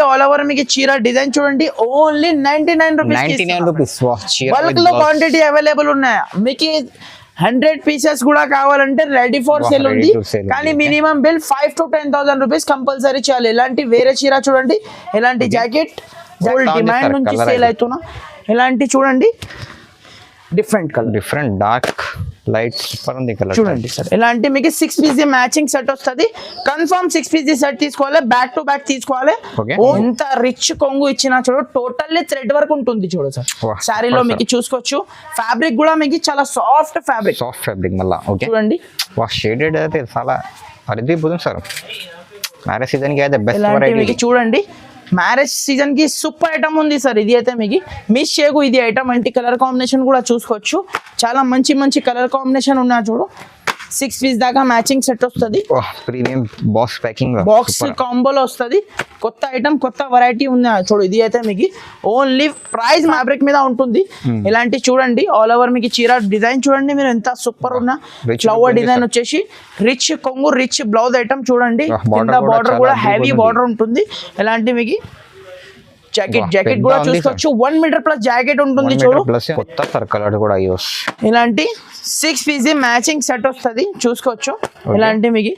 All over మీకు చీర design చూడండి ఓన్లీ 99 రూపీస్. బల్క్ లో క్వాంటిటీ అవైలబుల్ ఉన్నాయి మీకు. 100 పీసెస్ కూడా కావాలంటే రెడీ ఫర్ సేల్ ఉంది. కానీ minimum bill 5 to 10,000 rupees compulsory చేయాలి. ఇలాంటి వేరే చీర చూడండి, ఇలాంటి జాకెట్ గోల్డ్ డిమాండ్ నుంచి సేల్ అవుతున్నా. ఇలాంటి చూడండి different colour, different dark light super ఉంది కలర్ చూడండి సార్. ఇలాంటి మీకు 6 పీస్ మ్యాచింగ్ సెట్ వస్తుంది. కన్ఫర్మ్ 6 పీస్ సెట్ తీసుకోవాలి, బ్యాక్ టు బ్యాక్ తీసుకోవాలి. ఎంత రిచ్ కొంగు ఇచ్చినా చూడు, టోటల్లీ థ్రెడ్ వర్క్ ఉంటుంది చూడు సార్. శారీలో మీకు చూసుకోవచ్చు. ఫ్యాబ్రిక్ కూడా మీకు చాలా సాఫ్ట్ ఫ్యాబ్రిక్, మళ్ళీ చూడండి. షేడెడ్ అయితే చాలా అరిదిపోతుంది సార్. మ్యారేజ్ సీజన్ కి అయితే బెస్ట్ వెరైటీ మీకు చూడండి. మ్యారేజ్ సీజన్ కి సూపర్ ఐటమ్ ఉంది సార్. ఇది అయితే మీకు మిస్ చేయకు. ఇది ఐటమ్ అంటే కలర్ కాంబినేషన్ కూడా చూసుకోవచ్చు. చాలా మంచి మంచి కలర్ కాంబినేషన్ ఉన్నా చూడు. 6 పీస్ దాకా మ్యాచింగ్ సెట్ వస్తుంది. ప్రీమియం బాక్స్ ప్యాకింగ్, బాక్స్ కాంబోలో వస్తుంది. కొత్త ఐటమ్, కొత్త వెరైటీ ఉంది చూడు. ఇది అయితే మీకు ఓన్లీ ప్రైస్ ఫ్యాబ్రిక్ మీద ఉంటుంది. ఇలాంటి చూడండి ఆల్ ఓవర్ మీకు చీర డిజైన్ చూడండి మీరు ఎంత సూపర్ ఉన్నా. ఫ్లవర్ డిజైన్ వచ్చేసి రిచ్ కొంగు, రిచ్ బ్లౌజ్ ఐటమ్ చూడండి. కింద బార్డర్ కూడా హెవీ బార్డర్ ఉంటుంది. ఇలాంటి మీకు జాకెట్ కూడా చూసుకోవచ్చు. 1 మీటర్ ప్లస్ జాకెట్ ఉంటుంది చూడు. ఇలాంటి 6 పీస్ మ్యాచింగ్ సెట్ వస్తుంది చూసుకోవచ్చు. ఇలాంటి మీకు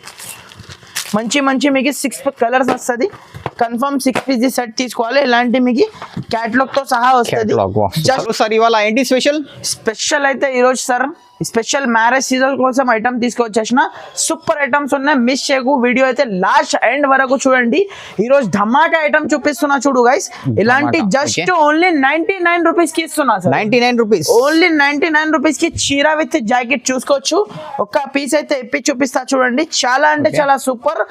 మంచి మంచి మీకు 6 కలర్స్ వస్తుంది. కన్ఫర్మ్ 6 పీస్ సెట్ తీసుకోవాలి. ఇలాంటి మీకు క్యాటలాగ్ తో సహా వస్తుంది. స్పెషల్ అయితే ఈరోజు సార్ స్పెషల్ మ్యారేజ్ సీజన్ కోసం ఐటమ్ తీసుకొచ్చేసిన సూపర్ ఐటమ్స్ ఉన్నాయి. మిస్ చేయకు. వీడియో అయితే లాస్ట్ ఎండ్ వరకు చూడండి. ఈ రోజు ధమాకా ఐటమ్ చూపిస్తున్నా చూడు గైస్. ఇలాంటి జస్ట్ ఓన్లీ 99 రూపీస్ కి ఇస్తున్నా సార్. 99 రూపీస్ ఓన్లీ 99 రూపీస్ కి చీర విత్ జాకెట్ చూసుకోవచ్చు. ఒక్క పీస్ అయితే ఇప్పి చూపిస్తా చూడండి. చాలా అంటే చాలా సూపర్.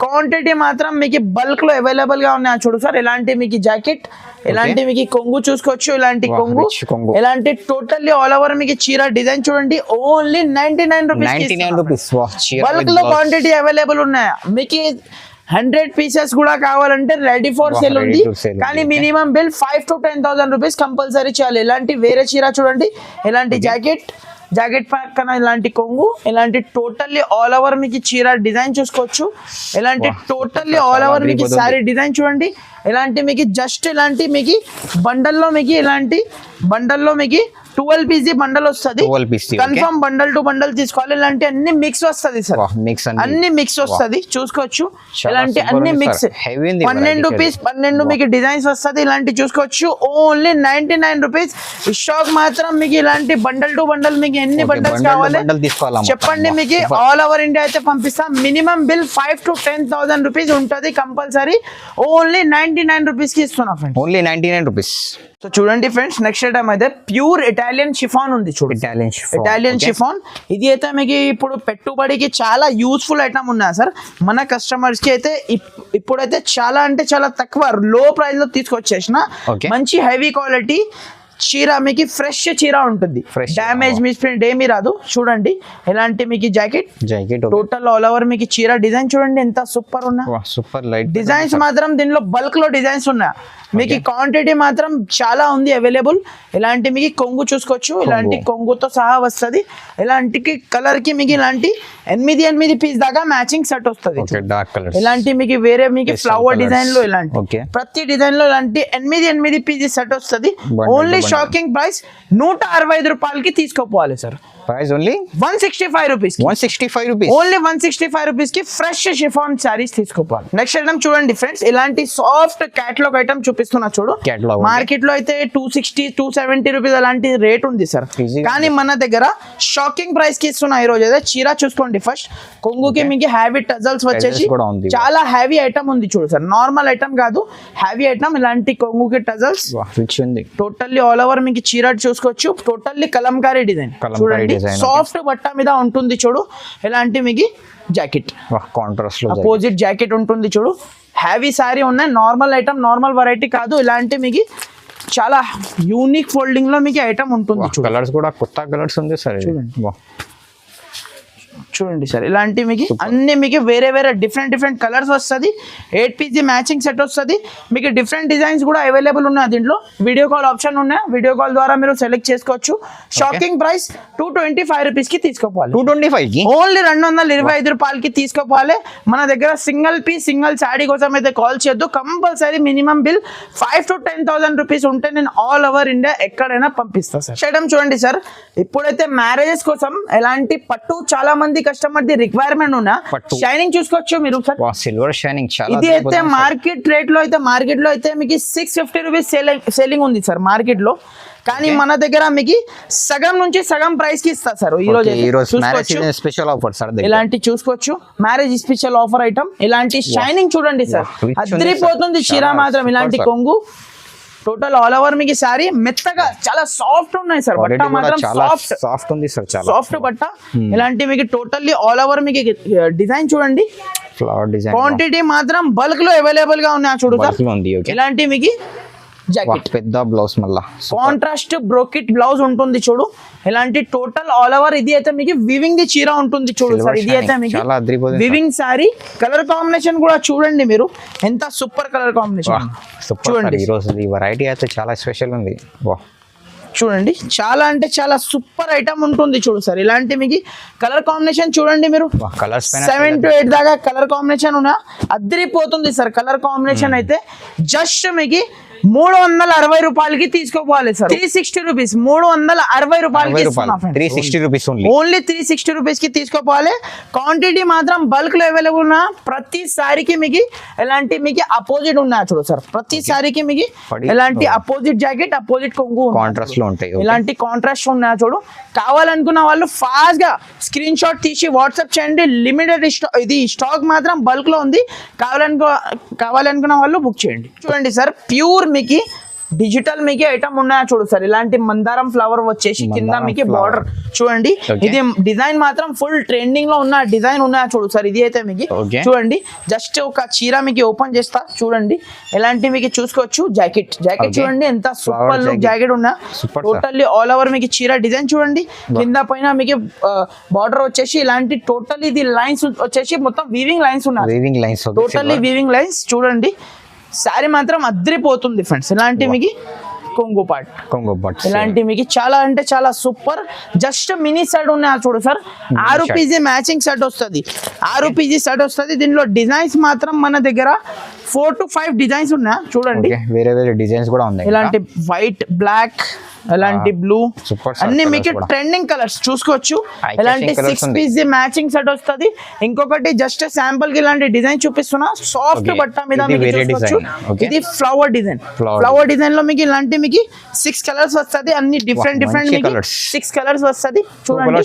క్వాంటిటీ మాత్రం మీకు బల్క్ లో అవైలబుల్ గా ఉన్నాయి చూడు సార్. ఇలాంటి మీకు జాకెట్, ఇలాంటి మీకు కొంగు చూసుకోవచ్చు. ఇలాంటి కొంగు, ఇలాంటి టోటల్లీ ఆల్ ఓవర్ మీకు చీర డిజైన్ చూడండి ఓన్లీ 99 రూపీస్. బల్క్ లో క్వాంటిటీ అవైలబుల్ ఉన్నాయి మీకు. 100 పీసెస్ కూడా కావాలంటే రెడీ ఫర్ సేల్ ఉంది. కానీ minimum bill 5 to 10,000 rupees compulsory చేయాలి. ఇలాంటి వేరే చీర చూడండి, ఇలాంటి జాకెట్ పక్కన ఇలాంటి కొంగు, ఇలాంటి టోటల్లీ ఆల్ ఓవర్ మీకు చీర డిజైన్ చూసుకోవచ్చు. ఇలాంటి టోటల్లీ ఆల్ ఓవర్ మీకు సారీ డిజైన్ చూడండి. ఇలాంటి మీకు జస్ట్ ఇలాంటి మీకు బండల్లో మీకు ఇలాంటి బండల్లో మీకు 12 పీస్ బండల్ వస్తుంది. కన్ఫర్మ్ బండల్ టు బండల్ తీసుకోవాలి. ఇలాంటి అన్ని మిక్స్ వస్తుంది సార్. అన్ని మిక్స్ వస్తుంది చూసుకోవచ్చు. ఇలాంటి అన్ని మిక్స్ 12 పీస్ 12 మీకు డిజైన్స్ వస్తుంది. ఇలాంటి చూసుకోవచ్చు ఓన్లీ 99 రూపీస్. ఈ షాప్ మాత్రం మీకు ఇలాంటి బండల్ టు బండల్ మీకు ఎన్ని బండల్స్ కావాలి చెప్పండి. మీకు ఆల్ ఓవర్ ఇండియా అయితే పంపిస్తాం. మినిమం బిల్ 5 to 10,000 రూపీస్ ఉంటుంది కంపల్సరీ. ఓన్లీ 99 రూపీస్ కి ఇస్తున్నా ఫ్రెండ్స్. Only 99 rupees. సో చూడండి ఫ్రెండ్స్, నెక్స్ట్ ఐటమ్ అయితే ప్యూర్ ఇటాలియన్ షిఫాన్ ఉంది చూడు. ఇటాలియన్ షిఫాన్ ఇది అయితే మీకు ఇప్పుడు పెట్టుబడికి చాలా యూస్ఫుల్ ఐటమ్ ఉన్నాయి సార్. మన కస్టమర్స్ కి అయితే ఇప్పుడైతే చాలా అంటే చాలా తక్కువ లో ప్రైస్ లో తీసుకొచ్చేసిన మంచి హెవీ క్వాలిటీ చీర. మీకు ఫ్రెష్ చీర ఉంటుంది, డ్యామేజ్ మిస్ప్రింట్ ఏమీ రాదు. చూడండి ఇలాంటి మీకు జాకెట్ టోటల్ ఆల్ ఓవర్ మీకు చీర డిజైన్ చూడండి ఎంత సూపర్ ఉన్నా. సూపర్ లైట్ డిజైన్స్ మాత్రం దీనిలో బల్క్ లో డిజైన్స్ ఉన్నాయి. మీకు క్వాంటిటీ మాత్రం చాలా ఉంది అవైలబుల్. ఇలాంటి మీకు కొంగు చూసుకోవచ్చు. ఇలాంటి కొంగుతో సహా వస్తుంది. ఇలాంటి కలర్ కి మీకు ఇలాంటి 8 పీస్ దాకా మ్యాచింగ్ సెట్ వస్తుంది. ఇలాంటి మీకు వేరే మీకు ఫ్లవర్ డిజైన్ లో ఇలాంటి ప్రతి డిజైన్ లో ఇలాంటి 8 పీస్ సెట్ వస్తుంది. ఓన్లీ షాకింగ్ ప్రైస్ 165 రూపాయలకి తీసుకోపోవాలి sir. Price only 165 rupees. 165 rupees only 165 rupees కి ఫ్రెష్ షిఫాన్ సారీస్ తీసుకోవాలి. నెక్స్ట్ ఐటమ్ చూడండి ఫ్రెండ్స్, ఇలాంటి సాఫ్ట్ క్యాటలాగ్ ఐటమ్ చూపిస్తున్నా చూడు. మార్కెట్ లో అయితే 260 270 రూపీస్ అలాంటి రేట్ ఉంది సార్. కానీ మన దగ్గర షాకింగ్ ప్రైస్ కి ఇస్తున్నా ఈ రోజు. అయితే చీర చూసుకోండి ఫస్ట్. కొంగుకి మీకు హ్యావీ టజల్స్ వచ్చేసి చాలా హ్యావీ ఐటమ్ ఉంది చూడు సార్. నార్మల్ ఐటమ్ కాదు, హ్యావీ ఐటమ్. ఇలాంటి కొంగుకి టజల్స్ టోటల్లీ ఆల్ ఓవర్ మీకు చీర చూసుకోవచ్చు. టోటల్లీ కలంకారీ డిజైన్ చూడండి. సాఫ్ట్ బట్ట మీద ఉంటుంది చూడు. ఇలాంటి మీకు జాకెట్ కాంట్రాస్ట్ లో అపోజిట్ జాకెట్ ఉంటుంది చూడు. హ్యావీ సారీ ఉన్నాయి. నార్మల్ ఐటమ్, నార్మల్ వెరైటీ కాదు. ఇలాంటి మీకు చాలా యూనిక్ ఫోల్డింగ్ లో మీకు ఐటమ్ ఉంటుంది. కలర్స్ కూడా కొత్త కలర్స్ ఉంది సార్. చూడండి సార్ ఇలాంటి మీకు అన్ని మీకు వేరే వేరే డిఫరెంట్ కలర్స్ వస్తుంది. 8 pieces మ్యాచింగ్ సెట్ వస్తుంది. మీకు డిఫరెంట్ డిజైన్స్ కూడా అవైలబుల్ ఉన్నాయి దీంట్లో. వీడియో కాల్ ఆప్షన్ ఉన్నాయి, వీడియో కాల్ ద్వారా మీరు సెలెక్ట్ చేసుకోవచ్చు. షాకింగ్ ప్రైస్ 225 రూపీస్ కి తీసుకోవాలి. 225 కి ఓన్లీ 225 రూపాయలకి తీసుకోవాలి. మన దగ్గర సింగిల్ పీస్ సింగిల్ శారీ కోసం అయితే కాల్ చేయొద్దు. Compulsory minimum bill 5,000 to 10,000 rupees ఉంటే నేను ఆల్ ఓవర్ ఇండియా ఎక్కడైనా పంపిస్తాను సార్. చేయడం చూడండి సార్, ఇప్పుడైతే మ్యారేజెస్ కోసం ఎలాంటి పట్టు చాలా మంది కస్టమర్ ది రిక్వైర్మెంట్ ఉన్నా షైనింగ్ చూసుకోవచ్చు మీరు సార్. సిల్వర్ షైనింగ్ చాలా ఇది అయితే మార్కెట్ రేట్ లో అయితే మీకు 650 రూపీస్ సెల్లింగ్ ఉంది సార్ మార్కెట్ లో. కానీ మన దగ్గర మీకు సగం నుంచి సగం ప్రైస్ కి ఇస్తా సార్. ఈ రోజు స్పెషల్ ఆఫర్ సార్. ఇలాంటి చూసుకోవచ్చు మ్యారేజ్ స్పెషల్ ఆఫర్ ఐటమ్. ఇలాంటి షైనింగ్ చూడండి సార్, అదిరిపోతుంది చీర మాత్రం. ఇలాంటి కొంగు టోటల్ ఆల్ ఓవర్ మీకు సారీ మెత్తగా చాలా సాఫ్ట్ ఉన్నాయి సార్. బట్ట మాత్రం సాఫ్ట్ ఉంది సార్, చాలా సాఫ్ట్ బట్ట. ఇలాంటి మీకు టోటల్లీ ఆల్ ఓవర్ మీకు డిజైన్ చూడండి. ఫ్లవర్ డిజైన్ క్వాంటిటీ మాత్రం బల్క్ లో అవైలబుల్ గా ఉన్నాయి చూడు సార్. ఇలాంటి మీకు జాకెట్ పెద్ద బ్లౌజ్ మళ్ళా కాంట్రాస్ట్ బ్రోకెట్ బ్లౌజ్ ఉంటుంది చూడు. ఇలాంటి టోటల్ ఆల్ ఓవర్ ఇది అయితే మీకు వివింగ్ ది చీర ఉంటుంది చూడు సార్. ఇది అయితే మీకు వివింగ్ సారీ. కలర్ కాంబినేషన్ కూడా చూడండి మీరు, ఎంత సూపర్ కలర్ కాంబినేషన్ చూడండి. ఈ రోజు ఈ వెరైటీ అయితే చాలా స్పెషల్ ఉంది. చూడండి చాలా అంటే చాలా సూపర్ ఐటమ్ ఉంటుంది చూడు సార్. ఇలాంటి మీకు కలర్ కాంబినేషన్ చూడండి మీరు, 7 to 8 దాకా కలర్ కాంబినేషన్ ఉన్నా అద్దరిపోతుంది సార్. కలర్ కాంబినేషన్ అయితే జస్ట్ మీకు 360 రూపాయలకి తీసుకోవాలి సార్. 360 రూపీస్ 360 రూపాయలకి ఓన్లీ 360 రూపీస్ కి తీసుకోవాలి. క్వాంటిటీ మాత్రం బల్క్ లో అవైలబుల్ ఉన్నా. ప్రతి సారీకి మీకు ఎలాంటి మీకు అపోజిట్ ఉన్నా చూడు సార్. ప్రతి సారీకి మీకు ఎలాంటి అపోజిట్ జాకెట్ అపోజిట్ కొంగు కాంట్రాస్ట్ లో ఉంటాయి. ఇలాంటి కాంట్రాస్ట్ ఉన్నా చూడు. కావాలనుకున్న వాళ్ళు ఫాస్ట్ గా స్క్రీన్ షాట్ తీసి వాట్సాప్ చేయండి. లిమిటెడ్ ఇది స్టాక్ మాత్రం బల్క్ లో ఉంది. కావాలనుకున్న వాళ్ళు బుక్ చేయండి. చూడండి సార్ ప్యూర్ మీకు డిజిటల్ మీకు ఐటమ్ ఉన్నాయా చూడు సార్. ఇలాంటి మందారం ఫ్లవర్ వచ్చేసి కింద మీకు బార్డర్ చూడండి. ఇది డిజైన్ మాత్రం ఫుల్ ట్రెండింగ్ లో ఉన్న డిజైన్ ఉన్నాయా చూడు సార్. ఇది అయితే మీకు చూడండి జస్ట్ ఒక చీర మీకు ఓపెన్ చేస్తా చూడండి. ఎలాంటి మీకు చూసుకోవచ్చు. జాకెట్ చూడండి ఎంత సూపర్ లుక్ జాకెట్ ఉన్నా. టోటల్లీ ఆల్ ఓవర్ మీకు చీర డిజైన్ చూడండి. కింద పైన మీకు బార్డర్ వచ్చేసి ఇలాంటి టోటల్ ఇది లైన్స్ వచ్చేసి మొత్తం వీవింగ్ లైన్స్ ఉన్నాయి. టోటల్లీ వీవింగ్ లైన్స్ చూడండి. శారీ మాత్రం అద్దరిపోతుంది ఫ్రెండ్స్. ఇలాంటి మీకు కొంగు పార్ట్ ఇలాంటి మీకు చాలా అంటే చాలా సూపర్. జస్ట్ మినీ సెట్ ఉన్నాయి చూడు సార్. 6 pieces మ్యాచింగ్ సెట్ వస్తుంది. 6 pieces సెట్ వస్తుంది. దీనిలో డిజైన్స్ మాత్రం మన దగ్గర 4 to 5 డిజైన్స్ ఉన్నాయి చూడండి. వేరే డిజైన్స్ కూడా ఉన్నాయి. ఇలాంటి వైట్ బ్లాక్ ఇలాంటి బ్లూ అన్ని మీకు ట్రెండింగ్ కలర్స్ చూసుకోవచ్చు. ఇలాంటి 6 pieces మ్యాచింగ్ సెట్ వస్తుంది. ఇంకొకటి జస్ట్ శాంపుల్ కి ఇలాంటి డిజైన్ చూపిస్తున్నా. సాఫ్ట్ బట్ట మీద మీకు చూసుకోవచ్చు. ఇది ఫ్లవర్ డిజైన్ లో మీకు ఇలాంటి మీకు 6 కలర్స్ వస్తుంది. అన్ని డిఫరెంట్ 6 కలర్స్ వస్తుంది చూడండి.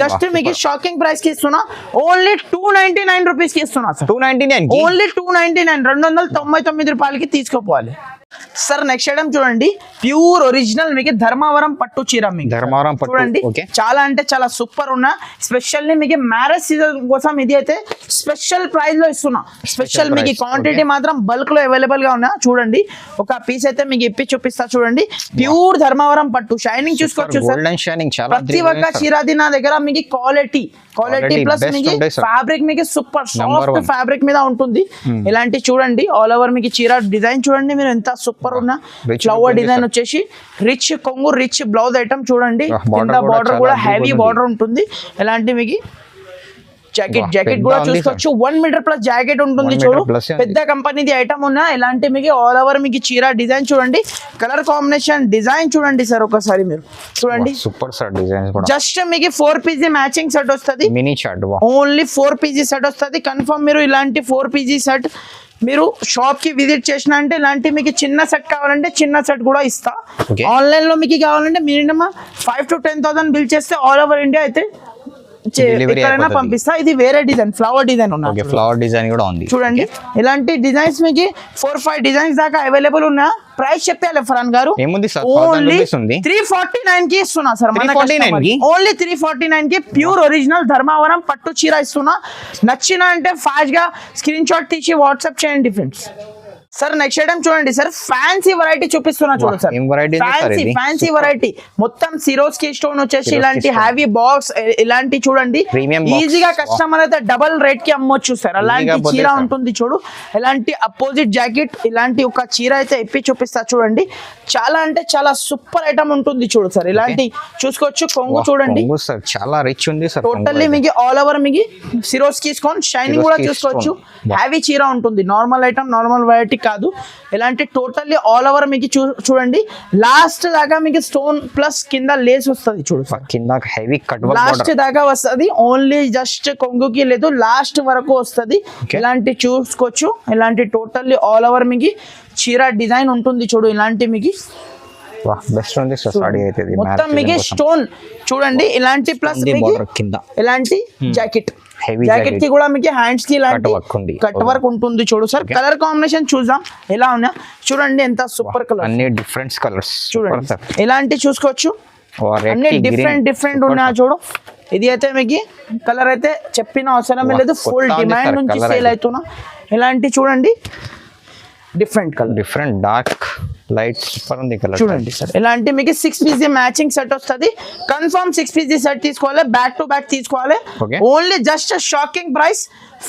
జస్ట్ మీకు షాకింగ్ ప్రైస్ కి ఇస్తున్నా. ఓన్లీ 299 రూపీస్ కి ఇస్తున్నా సార్. 299 ఓన్లీ 299 299 రూపాయలకి తీసుకోపోవాలి సార్. నెక్స్ట్ ఐటమ్ చూడండి ప్యూర్ ఒరిజినల్ మీకు ధర్మవరం పట్టు చీర మీకు చూడండి. చాలా అంటే చాలా సూపర్ ఉన్నా. స్పెషల్లీ మీకు మ్యారేజ్ సీజన్ కోసం ఇది అయితే స్పెషల్ ప్రైస్ లో ఇస్తున్నా. స్పెషల్ మీకు క్వాంటిటీ మాత్రం బల్క్ లో అవైలబుల్ గా ఉన్నా చూడండి. ఒక పీస్ అయితే మీకు ఇప్పి చూపిస్తా చూడండి. ప్యూర్ ధర్మవరం పట్టు షైనింగ్ చూసుకోవచ్చు సార్. ప్రతి ఒక్క చీరది నా దగ్గర మీకు క్వాలిటీ ప్లస్ మీకు ఫ్యాబ్రిక్ మీకు సూపర్ సాఫ్ట్ ఫ్యాబ్రిక్ మీద ఉంటుంది. ఇలాంటి చూడండి ఆల్ ఓవర్ మీకు చీర డిజైన్ చూడండి మీరు ఎంత సూపర్ ఉన్నా. ఫ్లవర్ డిజైన్ వచ్చేసి రిచ్ కొంగు రిచ్ బ్లౌజ్ ఐటమ్ చూడండి. కింద బార్డర్ కూడా హెవీ బార్డర్ ఉంటుంది. ఇలాంటి మీకు జాకెట్ కూడా చూసుకోవచ్చు. 1 మీటర్ ప్లస్ జాకెట్ ఉంటుంది చూడు. పెద్ద కంపెనీది ఐటమ్ ఉన్నా. ఇలాంటి మీకు ఆల్ ఓవర్ మీకు చీర డిజైన్ చూడండి. కలర్ కాంబినేషన్ డిజైన్ చూడండి సార్. ఒకసారి మీరు చూడండి సూపర్ సార్ డిజైన్. జస్ట్ మీకు 4 pieces మ్యాచింగ్ సెట్ వస్తుంది. Mini chart only 4 pieces set వస్తుంది. కన్ఫర్మ్ మీరు ఇలాంటి 4 pieces సెట్ మీరు షాప్ కి విజిట్ చేసిన అంటే ఇలాంటి మీకు చిన్న సెట్ కావాలంటే చిన్న సెట్ కూడా ఇస్తా. ఆన్లైన్ లో మీకు కావాలంటే మినిమం 5,000 to 10,000 బిల్ చేస్తే ఆల్ ఓవర్ ఇండియా అయితే ఎక్కడైనా పంపిస్తా. ఇది వేరే డిజైన్ ఫ్లవర్ డిజైన్ ఉన్నాయి. ఫ్లవర్ డిజైన్ కూడా ఉంది చూడండి. ఇలాంటి డిజైన్స్ మీకు 4-5 డిజైన్స్ దాకా అవైలబుల్ ఉన్నా. ప్రైస్ చెప్పాలి ఫరాన్ గారు. ఓన్లీ 349 కి ఇస్తున్నా సార్. ఓన్లీ 349 కి ప్యూర్ ఒరిజినల్ ధర్మవరం పట్టు చీర ఇస్తున్నా. నచ్చిన అంటే ఫాస్ట్ గా స్క్రీన్ షాట్ తీసి వాట్సాప్ చేయండి ఫ్రెండ్స్. సార్ నెక్స్ట్ ఐటమ్ చూడండి సార్, ఫ్యాన్సీ వెరైటీ చూపిస్తున్నా చూడండి సార్. ఏం variety ఉంది sir ఇది? ఫ్యాన్సీ వెరైటీ మొత్తం సిరోస్కి స్టోన్ వచ్చేసి ఇలాంటి హ్యావీ బాక్స్ ఇలాంటి చూడండి, Premium box. ఈజీగా కస్టమర్ అయితే డబల్ రేట్ కి అమ్మొచ్చు సార్. అలాంటి పోతే చీర sir. ఉంటుంది చూడు, ఇలాంటి అపోజిట్ జాకెట్ ఇలాంటి ఒక చీర అయితే ఇప్పి చూపిస్తా చూడండి. చాలా అంటే చాలా సూపర్ ఐటమ్ ఉంటుంది చూడు సార్. ఇలాంటి చూసుకోవచ్చు, కొంగు చూడండి సార్ చాలా రిచ్ ఉంది సార్. టోటల్లీ మీకు ఆల్ ఓవర్ మీకు సిరోస్కి స్టోన్ షైనింగ్ కూడా Swarovski చూసుకోవచ్చు. stone. హ్యావీ చీర ఉంటుంది, నార్మల్ ఐటమ్ నార్మల్ వెరైటీ కాదు. ఇలాంటి టోటల్లీ ఆల్ ఓవర్ మీకు చూడండి, లాస్ట్ దాకా మీకు స్టోన్ ప్లస్ కింద లేస్ వస్తుంది చూడు సార్. కింద heavy cut work last border. దాకా వస్తుంది, ఓన్లీ జస్ట్ కొంగుకి లేదు, లాస్ట్ వరకు వస్తుంది. Okay. ఇలాంటి చూసుకోవచ్చు, ఇలాంటి టోటల్లీ ఆల్ ఓవర్ మీకు చీర డిజైన్ ఉంటుంది చూడు. ఇలాంటి మీకు వాహ్ బెస్ట్ ఉంది సార్ సాడీ అయితే ఇది. మొత్తం మీకు స్టోన్ చూడండి, ఇలాంటి ప్లస్ మీకు బోర్డర్ కింద ఇలాంటి జాకెట్, హెవీ జాకెట్ కి కూడా మీకు హ్యాండ్స్ కి ఇలాంటి Cut work ఉంది. కట్ వర్క్ ఉంటుంది చూడు సార్. కలర్ కాంబినేషన్ చూద్దాం ఎలా ఉన్నా చూడండి, ఎంత సూపర్ కలర్ అన్ని డిఫరెంట్ కలర్స్ చూడండి. సార్. ఇలాంటి చూసుకోవచ్చు, అన్ని డిఫరెంట్ ఉన్నాయి చూడు. ఇది అయితే మీకు కలర్ అయితే చెప్పిన అవసరమే లేదు, ఫుల్ కొత్త ఉంది డిమాండ్ sir, నుంచి colour సేల్ అయితే. అవుతున్నా. ఇలాంటి చూడండి different colour different dark light super ఉంది కలర్ చూడండి సార్. ఇలాంటి మీకు 6 పీస్ మ్యాచింగ్ సెట్ వస్తుంది. కన్ఫర్మ్ 6 పీస్ సెట్ తీసుకోవాలి, బ్యాక్ టు బ్యాక్ తీసుకోవాలి. Okay. Only just shocking price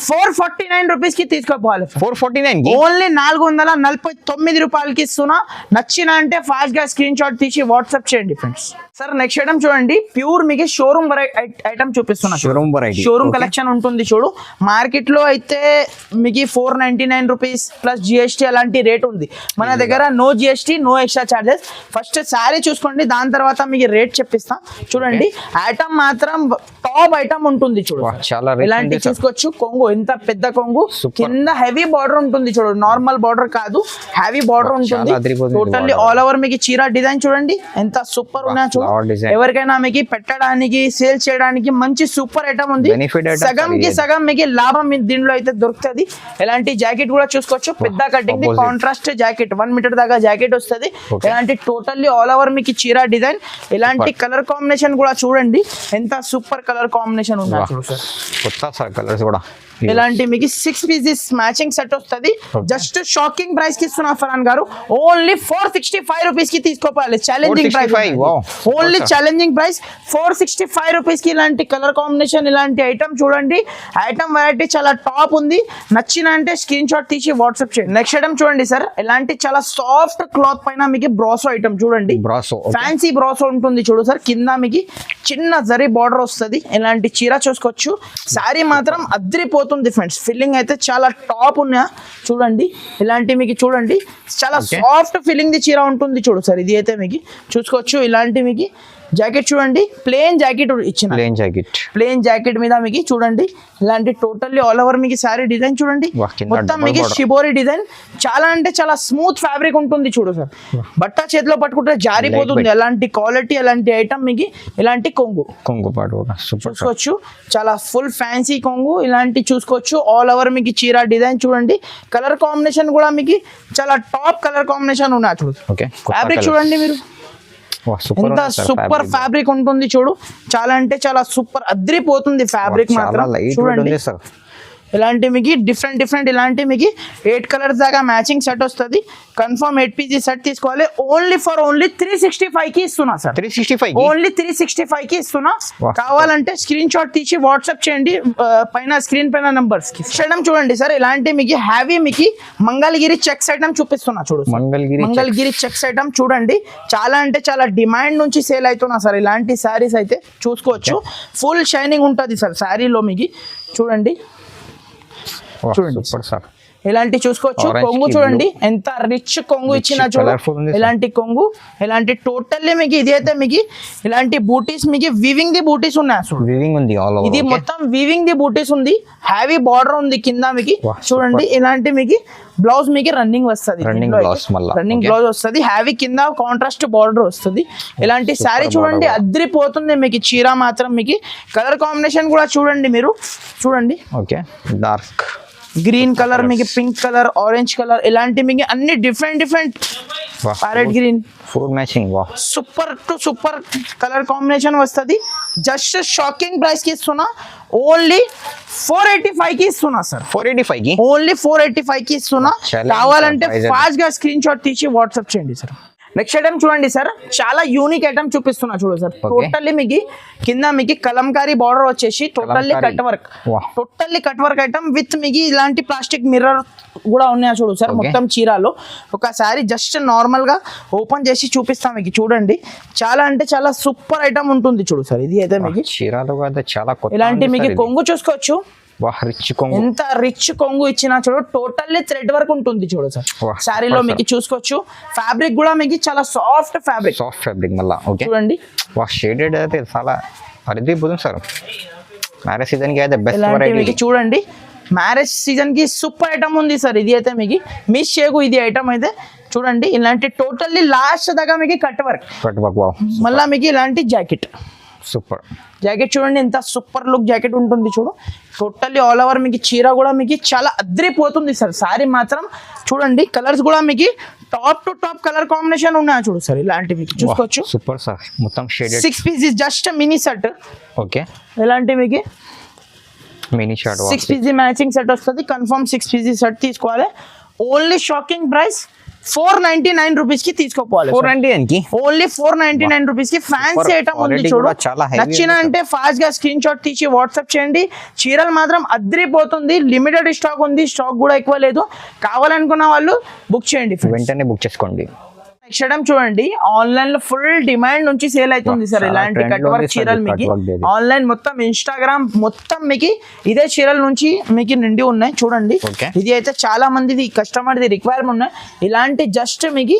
449 rupees కి తీసుకోవాలి. 449 కి ఓన్లీ 449 రూపాయలకి ఇస్తున్నా. నచ్చిన అంటే ఫాస్ట్ గా స్క్రీన్ షాట్ తీసి వాట్సాప్ చేయండి ఫ్రెండ్స్. సార్ నెక్స్ట్ ఐటమ్ చూడండి, ప్యూర్ మీకు షోరూమ్ ఐటమ్ చూపిస్తున్నా. షోరూమ్ వెరైటీ షోరూమ్ కలెక్షన్ ఉంటుంది చూడు. మార్కెట్ లో అయితే మీకు 499 రూపీస్ ప్లస్ జిఎస్టీ అలాంటి రేట్ ఉంది. మన దగ్గర no GST, no extra charges. First sari చూసుకోండి, దాని తర్వాత మీకు రేట్ చెప్పిస్తా చూడండి. ఐటమ్ మాత్రం టాప్ ఐటమ్ ఉంటుంది చూడు. చాలా rich ఇలాంటి ఉంది sir. చూసుకోవచ్చు, కొంగు ఎంత పెద్ద కొంగు, Super. కింద హెవీ బార్డర్ ఉంటుంది చూడు. నార్మల్ బార్డర్ కాదు, హెవీ బార్డర్ ఉంటుంది. అదిరిపోతుంది టోటల్లీ border. ఆల్ ఓవర్ మీకు చీర డిజైన్ చూడండి ఎంత సూపర్ ఉన్నా చూడు. flower design. ఎవరికైనా మీకు పెట్టడానికి సేల్ చేయడానికి మంచి సూపర్ ఐటమ్ ఉంది. Benefit item సగం కి sir ఇది. సగం మీకు లాభం మీకు దీనిలో అయితే దొరుకుతుంది. ఇలాంటి జాకెట్ కూడా చూసుకోవచ్చు, పెద్ద cutting opposite. Contrast jacket 1 metre దాకా జాకెట్ వస్తుంది. Okay. ఇలాంటి టోటల్లీ ఆల్ ఓవర్ మీకు చీర డిజైన్. ఇలాంటి కలర్ కాంబినేషన్ కూడా చూడండి, ఎంత సూపర్ కలర్ కాంబినేషన్ ఉన్నా చూడు సార్. కొత్త సార్ కలర్స్ కూడా ఇలాంటి మీకు 6 పీసెస్ మ్యాచింగ్ సెట్ వస్తుంది. Okay. జస్ట్ షాకింగ్ ప్రైస్ కి ఇస్తున్నా ఫరాన్ గారు, ఓన్లీ 465 రూపీస్ కి తీసుకోవాలి. Challenging price, 465, wow. Only Okay. Challenging price 465 rupees కి. ఇలాంటి కలర్ కాంబినేషన్, ఇలాంటి ఐటమ్ చూడండి. ఐటమ్ వెరైటీ చాలా టాప్ ఉంది. నచ్చిన అంటే స్క్రీన్ షాట్ తీసి వాట్సాప్ చేయండి. నెక్స్ట్ ఐటమ్ చూడండి సార్, ఇలాంటి చాలా సాఫ్ట్ క్లాత్ పైన మీకు బ్రాసో ఐటమ్ చూడండి. బ్రాసో ఫ్యాన్సీ బ్రాసో ఉంటుంది చూడు సార్. కింద మీకు చిన్న జరీ బార్డర్ వస్తుంది. ఇలాంటి చీర చూసుకోవచ్చు. శారీ మాత్రం అద్రిపోతుంది ఫ్రెండ్స్. ఫిల్లింగ్ అయితే చాలా టాప్ ఉన్నా చూడండి. ఇలాంటి మీకు చూడండి, చాలా Okay. సాఫ్ట్ ఫిల్లింగ్ ది చీర ఉంటుంది చూడు సార్. ఇది అయితే మీకు చూసుకోవచ్చు. ఇలాంటి మీకు జాకెట్ చూడండి, ప్లేన్ జాకెట్ ఇచ్చిన, ప్లేన్ జాకెట్ ప్లేన్ జాకెట్ మీద మీకు చూడండి. ఇలాంటి టోటల్లీ ఆల్ ఓవర్ మీకు సారీ డిజైన్ చూడండి. వాహ్, కింద మొత్తం double మీకు border. Shibori design. చాలా అంటే చాలా స్మూత్ ఫ్యాబ్రిక్ ఉంటుంది చూడు సార్. బట్ట చేతిలో పట్టుకుంటే జారిపోతుంది. Lightweight. ఎలాంటి క్వాలిటీ, ఎలాంటి ఐటమ్ మీకు. ఇలాంటి కొంగు కొంగు పాటు కూడా సూపర్ సార్. చూసుకోవచ్చు, చాలా ఫుల్ ఫ్యాన్సీ కొంగు. ఇలాంటి చూసుకోవచ్చు, ఆల్ ఓవర్ మీకు చీర డిజైన్ చూడండి. కలర్ కాంబినేషన్ కూడా మీకు చాలా టాప్ కలర్ కాంబినేషన్ ఉన్నాయి చూడు. ఓకే ఫ్యాబ్రిక్ చూడండి మీరు, ఎంత సూపర్ ఫ్యాబ్రిక్ ఉంటుంది చూడు. చాలా అంటే చాలా సూపర్ అద్రిపోతుంది ఫ్యాబ్రిక్ మాత్రం చూడండి. సార్ ఇలాంటి మీకు డిఫరెంట్ ఇలాంటి మీకు 8 కలర్స్ దాకా మ్యాచింగ్ సెట్ వస్తుంది. కన్ఫర్మ్ 8 పీసీ సెట్ తీసుకోవాలి. ఓన్లీ 365 కి ఇస్తున్నా సార్. 365 ఓన్లీ 365 కి ఇస్తున్నా. Wow. కావాలంటే స్క్రీన్ షాట్ తీసి వాట్సాప్ చేయండి పైన స్క్రీన్ పైన నంబర్స్ కి. ఐటమ్ చూడండి సార్, ఇలాంటి మీకు హ్యావీ మీకు మంగళగిరి చెక్స్ ఐటమ్ చూపిస్తున్నా చూడు సార్. మంగళగిరి చెక్స్ ఐటమ్ చూడండి. చాలా అంటే చాలా డిమాండ్ నుంచి సేల్ అవుతున్నా సార్. ఇలాంటి శారీస్ అయితే చూసుకోవచ్చు. ఫుల్ షైనింగ్ ఉంటుంది సార్ శారీలో మీకు చూడండి. చూడండి సూపర్ సార్. ఇలాంటి చూసుకోవచ్చు. Orange కొంగు కి చూడండి, ఎంత రిచ్ కొంగు Rich, ఇచ్చిన చూడు. colourful ఉంది sir. ఇలాంటి కొంగు, ఇలాంటి టోటల్లీ మీకు ఇది అయితే మీకు ఇలాంటి బూటీస్ మీకు వీవింగ్ ది బూటీస్ ఉన్నాయి చూడు. వీవింగ్ ఉంది ఆల్ ఓవర్. ఇది మొత్తం వీవింగ్ ది బూటీస్ ఉంది. హ్యావీ బార్డర్ ఉంది కింద మీకు Wow, చూడండి. ఇలాంటి మీకు బ్లౌజ్ మీకు రన్నింగ్ వస్తుంది. Running blouse మళ్ళా. Running Okay. బ్లౌజ్ వస్తుంది. హ్యావీ కింద కాంట్రాస్ట్ బార్డర్ వస్తుంది. ఇలాంటి super శారీ border చూడండి, కూడా. అద్రిపోతుంది మీకు చీర మాత్రం. మీకు కలర్ కాంబినేషన్ కూడా చూడండి మీరు చూడండి. ఓకే డార్క్ గ్రీన్ కలర్ మీకు, పింక్ కలర్, ఆరెంజ్ కలర్, ఇలాంటి మీకు అన్ని different parrot green full matching వా super to super colour combination వస్తుంది. జస్ట్ షాకింగ్ ప్రైస్ కి ఇస్తున్నా, ఓన్లీ 485 కి ఇస్తున్నా సార్. 485 కి ఓన్లీ 485 కి ఇస్తున్నా. చాలా కావాలంటే price ఫాస్ట్ గా స్క్రీన్ షాట్ తీసి వాట్సాప్ చేయండి సార్. నెక్స్ట్ ఐటమ్ చూడండి సార్, చాలా యూనిక్ ఐటమ్ చూపిస్తున్నా చూడు సార్. టోటల్లీ మీకు కింద మీకు కలంకారీ బార్డర్ వచ్చేసి totally cut work, totally cut work item with మీకు ఇలాంటి ప్లాస్టిక్ మిర్రర్ కూడా ఉన్నాయా చూడు సార్. మొత్తం చీరాలో ఒకసారి జస్ట్ నార్మల్ గా ఓపెన్ చేసి చూపిస్తాం మీకు చూడండి. చాలా అంటే చాలా సూపర్ ఐటమ్ ఉంటుంది చూడు సార్. ఇది అయితే మీకు చీరాలో అయితే చాలా కొత్త ఇలాంటి మీకు కొంగు చూసుకోవచ్చు. రిచ్ కొంగు, ఎంత రిచ్ కొంగు ఇచ్చినా చూడు, టోటల్లీ థ్రెడ్ వర్క్ ఉంటుంది చూడు సార్. శారీలో మీకు చూసుకోవచ్చు. ఫ్యాబ్రిక్ కూడా మీకు చాలా సాఫ్ట్ ఫ్యాబ్రిక్, సాఫ్ట్ ఫ్యాబ్రిక్ మళ్ళీ ఓకే చూడండి. షేడెడ్ అయితే చాలా అరిదిపోతుంది సార్. మ్యారేజ్ సీజన్ కి అయితే బెస్ట్ ఇలాంటి వెరైటీ మీకు చూడండి. మ్యారేజ్ సీజన్ కి సూపర్ ఐటమ్ ఉంది సార్. ఇది అయితే మీకు మిస్ చేయకు, ఇది ఐటమ్ అయితే చూడండి. ఇలాంటి టోటల్లీ లాస్ట్ దాకా మీకు కట్ వర్క్, మళ్ళీ మీకు ఇలాంటి జాకెట్, సూపర్ జాకెట్ చూడండి ఎంత సూపర్ లుక్ జాకెట్ ఉంటుంది చూడు. టోటల్లీ ఆల్ ఓవర్ మీకు చీర కూడా మీకు చాలా అద్రిపోతుంది సార్. సారీ మాత్రం చూడండి, కలర్స్ కూడా మీకు top to top colour combination ఉన్నాయి చూడు సార్. ఇలాంటివి మీకు చూసుకోవచ్చు. సూపర్ సార్, మొత్తం shaded 6 pieces just mini set. Okay, ఇలాంటి మీకు mini short 6 PC matching set వస్తుంది. కన్ఫర్మ్ 6 పీసీ సెట్ తీసుకోవాలి. ఓన్లీ షాకింగ్ ప్రైస్ 499 రూపీస్ కి తీసుకోవాలి. 499 కి ఓన్లీ 499 రూపీస్ కి ఫ్యాన్సీ ఐటమ్ ఉంది చూడు. నచ్చిన అంటే ఫాస్ట్ గా స్క్రీన్ షాట్ తీసి వాట్సాప్ చేయండి. చీరలు మాత్రం అద్రిపోతుంది. లిమిటెడ్ స్టాక్ ఉంది, స్టాక్ కూడా ఎక్కువ లేదు. కావాలనుకున్న వాళ్ళు బుక్ చేయండి, వెంటనే బుక్ చేసుకోండి. నెక్స్ట్ ఐటమ్ చూడండి, ఆన్లైన్ లో ఫుల్ డిమాండ్ నుంచి సేల్ అవుతుంది సార్. ఇలాంటి కట్ వర్క్ చీరలు మీకు ఆన్లైన్ మొత్తం ఇన్స్టాగ్రామ్ మొత్తం మీకు ఇదే చీరల నుంచి మీకు నిండి ఉన్నాయి చూడండి. ఇది అయితే చాలా మందిది కస్టమర్ది రిక్వైర్మెంట్ ఉన్నాయి. ఇలాంటి జస్ట్ మీకు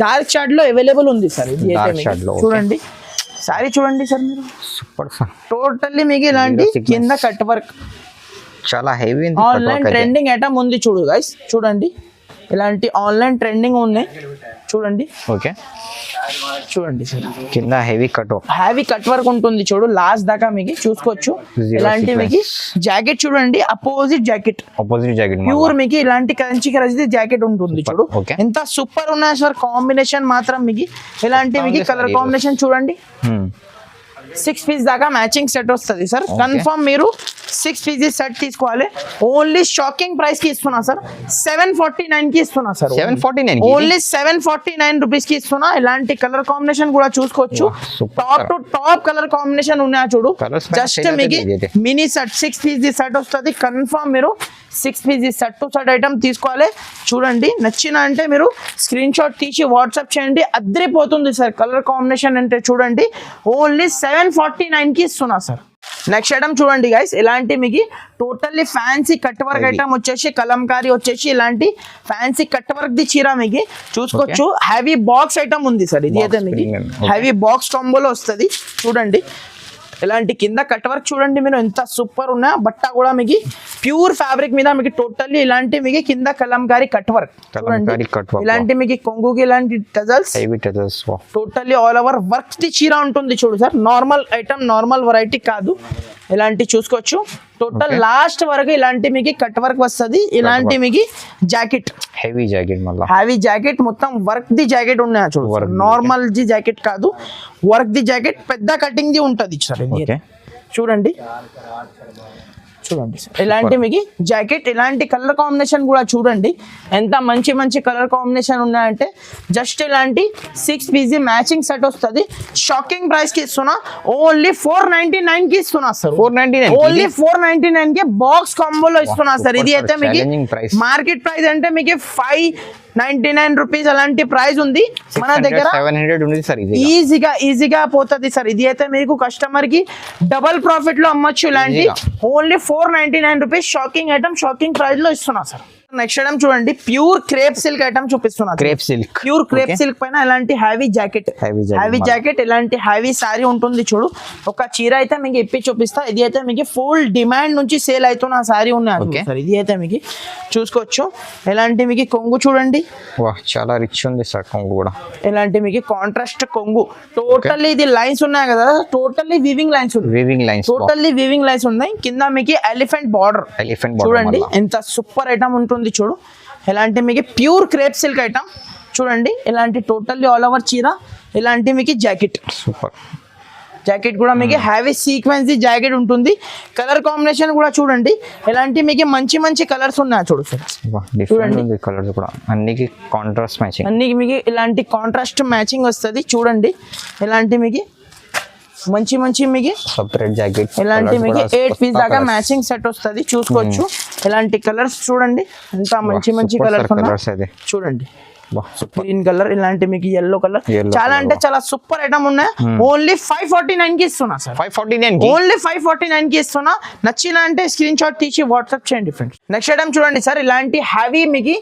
డార్క్ షాడ్ లో అవైలబుల్ ఉంది సార్. ఇది అయితే చూడండి, సారీ చూడండి సార్ మీరు. సూపర్ సార్, టోటల్లీ మీకు ఇలాంటి కింద కట్ వర్క్ చాలా హెవీ ఆన్లైన్ ట్రెండింగ్ ఐటమ్ ఉంది చూడు గైస్. చూడండి, ఇలాంటి ఆన్లైన్ ట్రెండింగ్ ఉన్నాయి చూడండి. ఓకే, చూడండి సార్, కింద హెవీ కట్ వర్క్ ఉంటుంది చూడు లాస్ట్ దాకా మీకు చూసుకోవచ్చు. ఇలాంటి మీకు జాకెట్ చూడండి, అపోజిట్ జాకెట్ ప్యూర్ మీకు ఇలాంటి కంచి జాకెట్ ఉంటుంది చూడు. ఎంత సూపర్ ఉన్నాయి సార్. కాంబినేషన్ మాత్రం మీకు ఇలాంటి మీకు కలర్ కాంబినేషన్ చూడండి. 6 పీస్ దాకా మ్యాచింగ్ సెట్ వస్తుంది సార్. కన్ఫర్మ్ మీరు 6 పీసెస్ సెట్ తీసుకోవాలి. ఓన్లీ షాకింగ్ ప్రైస్ కి ఇస్తున్నా సార్. 749 కి ఇస్తున్నా సార్. 749 ఓన్లీ 749 రూపీస్ కి ఇస్తున్నా. ఇలాంటి కలర్ కాంబినేషన్ కూడా చూసుకోవచ్చు. Top to top colour combination ఉన్నాయా చూడు. జస్ట్ మీకు మినీ సెట్ 6 పీస్ సెట్ వస్తుంది. కన్ఫర్మ్ మీరు 6 piece set to set item తీసుకోవాలి. చూడండి, నచ్చిన అంటే మీరు స్క్రీన్ షాట్ తీసి వాట్సాప్ చేయండి. అద్రిపోతుంది సార్ కలర్ కాంబినేషన్ అంటే చూడండి. ఓన్లీ 749 కి ఇస్తున్నా సార్. నెక్స్ట్ ఐటమ్ చూడండి గైస్, ఇలాంటి మీకు totally fancy cut work item వచ్చేసి కలంకారీ వచ్చేసి ఇలాంటి ఫ్యాన్సీ కట్ వర్క్ ది చీర మీకు చూసుకోవచ్చు. హ్యావీ బాక్స్ ఐటమ్ ఉంది సార్. ఇది అయితే మీకు హ్యావీ బాక్స్ కాంబోలో వస్తుంది చూడండి. ఇలాంటి కింద కట్ వర్క్ చూడండి మీరు ఎంత సూపర్ ఉన్నా. బట్ట కూడా మీకు ప్యూర్ ఫ్యాబ్రిక్ మీద మీకు టోటల్లీ ఇలాంటి మీకు కింద కలంకారీ కట్ వర్క్ చూడండి. ఇలాంటి మీకు కొంగుకి ఇలాంటి tassels totally all over work the చీర ఉంటుంది చూడు sir. Normal item, normal variety కాదు. ఇలాంటి చూసుకోవచ్చు. టోటల్ లాస్ట్ వరకు ఇలాంటి మీకు కట్ వర్క్ వస్తుంది. ఇలాంటి మీకు జాకెట్ హెవీ జాకెట్ మొత్తం వర్క్ ది జాకెట్ ఉన్నాయా చూడు. నార్మల్ ది జాకెట్ కాదు, వర్క్ ది జాకెట్ పెద్ద కటింగ్ ది ఉంటుంది సార్. చూడండి, చూడండి సార్, ఇలాంటి మీకు జాకెట్ ఇలాంటి కలర్ కాంబినేషన్ కూడా చూడండి ఎంత మంచి మంచి కలర్ కాంబినేషన్ ఉన్నాయంటే. జస్ట్ ఇలాంటి 6 పీసీ మ్యాచింగ్ సెట్ వస్తుంది. షాకింగ్ ప్రైస్ కి ఇస్తున్నా. ఓన్లీ 499 కి ఇస్తున్నా సార్. 499 ఓన్లీ 499 కి బాక్స్ కాంబోలో ఇస్తున్నా సార్. ఇది అయితే మీకు మార్కెట్ ప్రైస్ అంటే మీకు 599 రూపీస్ అలాంటి ప్రైస్ ఉంది. మన దగ్గర 700 ఉంది సార్. ఈజీగా పోతుంది సార్. ఇది అయితే మీకు కస్టమర్ కి డబల్ ప్రాఫిట్ లో అమ్మచ్చు. ఇలాంటి only 499 rupees shocking item, shocking price లో ఇస్తున్నా సార్. నెక్స్ట్ ఐటమ్ చూడండి, ప్యూర్ క్రేప్ సిల్క్ ఐటమ్ చూపిస్తున్నా. ప్యూర్ క్రేప్ సిల్క్ పైన ఇలాంటి హ్యావీ జాకెట్ ఇలాంటి హ్యావీ సారీ ఉంటుంది చూడు. ఒక చీర అయితే మీకు ఇప్పి చూపిస్తా. ఇది అయితే మీకు ఫుల్ డిమాండ్ నుంచి సేల్ అవుతున్న సారీ ఉన్నాయి సార్. ఇది అయితే మీకు చూసుకోవచ్చు. ఇలాంటి మీకు కొంగు చూడండి, చాలా రిచ్ ఉంది సార్ కొంగు కూడా. ఇలాంటి మీకు కాంట్రాస్ట్ కొంగు టోటల్లీ ఇది లైన్స్ ఉన్నాయి కదా, totally weaving lines totally weaving lines ఉన్నాయి. కింద మీకు ఎలిఫెంట్ బార్డర్ చూడండి ఎంత సూపర్ ఐటమ్ ఉంటుంది చూడు. ఇలాంటి మీకు ప్యూర్ క్రేప్ సిల్క్ ఐటమ్ చూడండి ఇలాంటి టోటల్లీ ఆల్ ఓవర్ చీర, ఇలాంటి మీకు జాకెట్. సూపర్. జాకెట్ కూడా మీకు హ్యావీ సీక్వెన్స్ జాకెట్ ఉంటుంది. కలర్ కాంబినేషన్ కూడా చూడండి, ఇలాంటి మీకు మంచి మంచి కలర్స్ ఉన్నాయి చూడు సార్. డిఫరెంట్ ఉంది కలర్స్ కూడా, అన్నికి కాంట్రాస్ట్ మ్యాచింగ్, అన్ని మీకు ఇలాంటి కాంట్రాస్ట్ మ్యాచింగ్ వస్తుంది చూడండి. ఇలాంటి మీకు మంచి మంచి మీకు సపరేట్ జాకెట్, ఇలాంటి మీకు 8 పీస్ దాకా మ్యాచింగ్ సెట్ వస్తుంది చూసుకోవచ్చు. ఇలాంటి కలర్స్ చూడంండి ఎంత మంచి మంచి కలర్స్ ఉన్నాయి చూడండి. గ్రీన్ కలర్, ఇలాంటి మీకు ఎల్లో కలర్, చాలా అంటే చాలా సూపర్ ఐటమ్ ఉన్నాయి. ఓన్లీ 549 కి ఇస్తున్నా సార్. 549 ఓన్లీ 549 కి ఇస్తున్నా. నచ్చిన అంటే స్క్రీన్ షాట్ తీసి వాట్సాప్ చేయండి ఫ్రెండ్స్. నెక్స్ట్ ఐటమ్ చూడండి సార్, ఇలాంటి హ్యావీ మీకు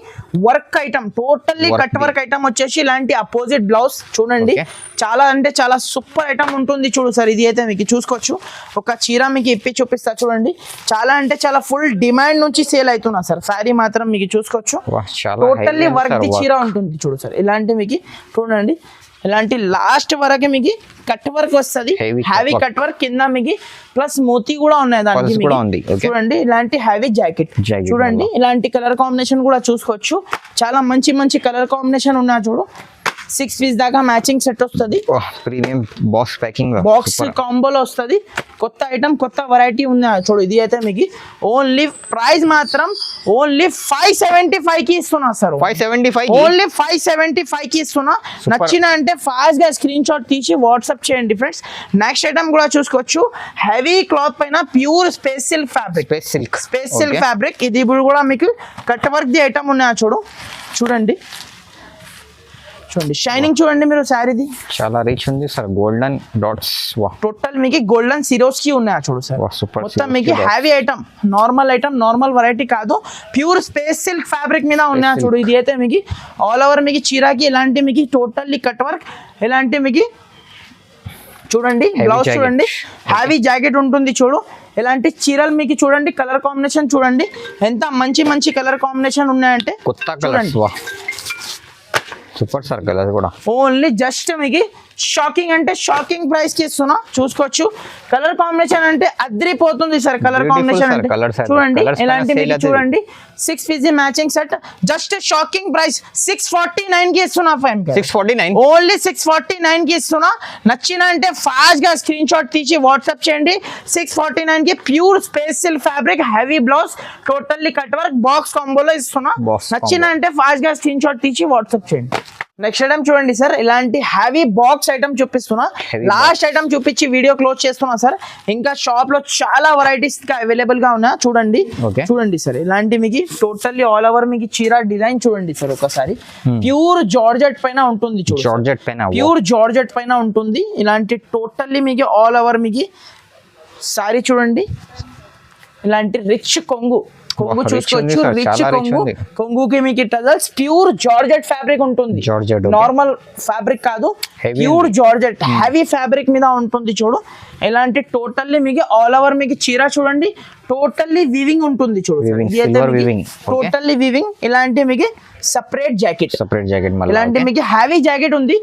work item, totally cut work item వచ్చేసి ఇలాంటి అపోజిట్ బ్లౌజ్ చూడండి. చాలా అంటే చాలా సూపర్ ఐటమ్ ఉంటుంది చూడు సార్. ఇది అయితే మీకు చూసుకోవచ్చు. ఒక చీర మీకు ఇప్పి చూపిస్తా చూడండి. చాలా అంటే చాలా ఫుల్ డిమాండ్ నుంచి సేల్ అవుతున్నా సార్. సారీ మాత్రం మీకు చూసుకోవచ్చు, టోటల్లీ వర్క్ ది చీర ఉంటుంది చూడు సార్. ఇలాంటి మీకు చూడండి, ఇలాంటి లాస్ట్ వరకు మీకు కట్ వర్క్ వస్తుంది, హ్యావీ కట్ వర్క్ కింద మీకు ప్లస్ మోతీ కూడా ఉన్నాయి దానికి చూడండి. ఇలాంటి హ్యావీ జాకెట్ చూడండి. ఇలాంటి కలర్ కాంబినేషన్ కూడా చూసుకోవచ్చు. చాలా మంచి మంచి కలర్ కాంబినేషన్ ఉన్నాయి చూడు. 6 పీస్ దాకా మ్యాచింగ్ సెట్ వస్తుంది. ప్రీమియం బాక్స్ ప్యాకింగ్, బాక్స్ కాంబోలో వస్తుంది. కొత్త ఐటమ్, కొత్త వెరైటీ ఉంది చూడు. ఇది అయితే మీకు ఓన్లీ ప్రైస్ మాత్రం ఓన్లీ 575 కి ఇస్తున్నా సార్. 575 ఓన్లీ 575 కి ఇస్తున్నా. నచ్చిన అంటే ఫాస్ట్ గా స్క్రీన్ షాట్ తీసి వాట్సాప్ చేయండి ఫ్రెండ్స్. నెక్స్ట్ ఐటమ్ కూడా చూసుకోవచ్చు. హెవీ క్లాత్ పైన pure space silk fabric, space silk fabric. ఇది ఇప్పుడు కూడా మీకు కట్ వర్క్ ది ఐటమ్ ఉన్నాయా చూడు. చూడండి చూడండి, షైనింగ్ చూడండి మీరు. శారీది చాలా రిచ్ ఉంది సార్. గోల్డెన్ డాట్స్, టోటల్ మీకు గోల్డెన్ సిరోస్ కి ఉన్నాయా చూడు సార్. మొత్తం మీకు హ్యావీ ఐటమ్, నార్మల్ వెరైటీ కాదు, ప్యూర్ స్పేస్ సిల్క్ ఫ్యాబ్రిక్ మీద ఉన్నాయా చూడు. ఇది అయితే మీకు ఆల్ ఓవర్ మీకు చీరాకి ఇలాంటి మీకు టోటల్లీ కట్ వర్క్, ఇలాంటి మీకు చూడండి. బ్లౌజ్ చూడండి, హ్యావీ జాకెట్ ఉంటుంది చూడు. ఇలాంటి చీరలు మీకు చూడండి, కలర్ కాంబినేషన్ చూడండి ఎంత మంచి మంచి కలర్ కాంబినేషన్ ఉన్నాయంటే. కొత్త కలర్స్, సూపర్ సార్ కలర్ కూడా. ఓన్లీ జస్ట్ మీకు షాకింగ్ అంటే షాకింగ్ ప్రైస్ కి ఇస్తున్నా చూసుకోవచ్చు. కలర్ కాంబినేషన్ అంటే అద్రిపోతుంది సార్. కలర్ కాంబినేషన్ అంటే చూడండి, ఇలాంటి మీకు చూడండి 6 piece matching set just shocking price 649 కి ఇస్తున్నా. 649 ఓన్లీ 649 కి ఇస్తున్నా. నచ్చిన అంటే ఫాస్ట్ గా స్క్రీన్ షాట్ తీసి వాట్సాప్ చేయండి. 649 కి pure space silk fabric, heavy blouse, totally cut work, box కాంబోలో ఇస్తున్నా. నచ్చిన అంటే ఫాస్ట్ గా స్క్రీన్ షాట్ తీసి వాట్సాప్ చేయండి. నెక్స్ట్ ఐటమ్ చూడండి సార్, ఇలాంటి హ్యావీ బాక్స్ ఐటమ్ చూపిస్తున్నా. లాస్ట్ ఐటమ్ చూపించి వీడియో క్లోజ్ చేస్తున్నా సార్. ఇంకా షాప్ లో చాలా వెరైటీస్ అవైలబుల్ గా ఉన్నా చూడండి. చూడండి సార్, ఇలాంటి మీకు టోటల్లీ ఆల్ ఓవర్ మీకు చీర డిజైన్ చూడండి సార్. ఒకసారి ప్యూర్ జార్జెట్ పైన ఉంటుంది చూడండి, ప్యూర్ జార్జెట్ పైన ఉంటుంది. ఇలాంటి టోటల్లీ మీకు ఆల్ ఓవర్ మీకు సారీ చూడండి. ఇలాంటి రిచ్ కొంగు చూసుకోవచ్చు. రిచ్ కొంగుకి మీకు టజల్స్, ప్యూర్ జార్జెట్ ఫ్యాబ్రిక్ ఉంటుంది. నార్మల్ ఫ్యాబ్రిక్ కాదు, ప్యూర్ జార్జెట్ హెవీ ఫ్యాబ్రిక్ మీద ఉంటుంది చూడు. ఇలాంటి టోటల్లీ మీకు ఆల్ ఓవర్ మీకు చీర చూడండి, టోటల్లీ వీవింగ్ ఉంటుంది చూడు. Totally weaving. ఇలాంటి మీకు సపరేట్ జాకెట్, ఇలాంటి మీకు హ్యావీ జాకెట్ ఉంది.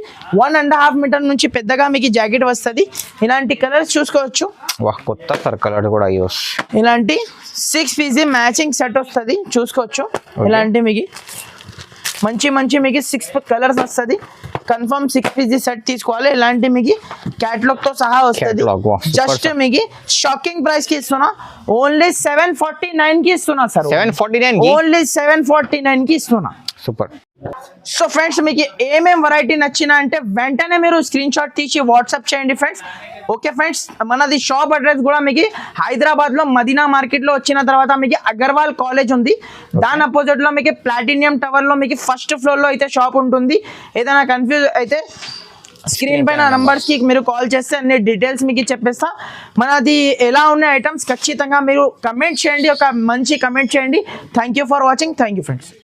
1.5 మీటర్ నుంచి పెద్దగా మీకు జాకెట్ వస్తుంది. ఇలాంటి కలర్స్ చూసుకోవచ్చు. కొత్త కలర్ కూడా ఇలాంటి 6 పీస్ మ్యాచింగ్ సెట్ వస్తుంది చూసుకోవచ్చు. ఇలాంటి మీకు మంచి మీకు 6 కలర్స్ వస్తుంది. కన్ఫర్మ్ 6 పీస్ సెట్ తీసుకోవాలి. ఇలాంటి మీకు క్యాటలాగ్ తో సహా వస్తుంది. జస్ట్ మీకు షాకింగ్ ప్రైస్ కి ఇస్తున్నా. ఓన్లీ 749 కి ఇస్తున్నా సార్. 749 ఓన్లీ 749 కి ఇస్తున్నా. సూపర్. సో ఫ్రెండ్స్, మీకు ఏమేం వెరైటీ నచ్చినా అంటే వెంటనే మీరు స్క్రీన్ షాట్ తీసి వాట్సాప్ చేయండి ఫ్రెండ్స్. ఓకే ఫ్రెండ్స్, మనది షాప్ అడ్రస్ కూడా మీకు హైదరాబాద్ లో మదీనా మార్కెట్ లో వచ్చిన తర్వాత మీకు అగర్వాల్ కాలేజ్ ఉంది. దాని అపోజిట్ లో మీకు ప్లాటినియం టవర్ లో మీకు ఫస్ట్ ఫ్లోర్ లో అయితే షాప్ ఉంటుంది. ఏదైనా కన్ఫ్యూజ్ అయితే స్క్రీన్ పైన నంబర్స్ కి మీరు కాల్ చేస్తే అన్ని డీటెయిల్స్ మీకు చెప్పేస్తా. మనది ఎలా ఉన్న ఐటమ్స్ ఖచ్చితంగా మీరు కమెంట్ చేయండి, ఒక మంచి కమెంట్ చేయండి. Thank you for watching. Thank you friends.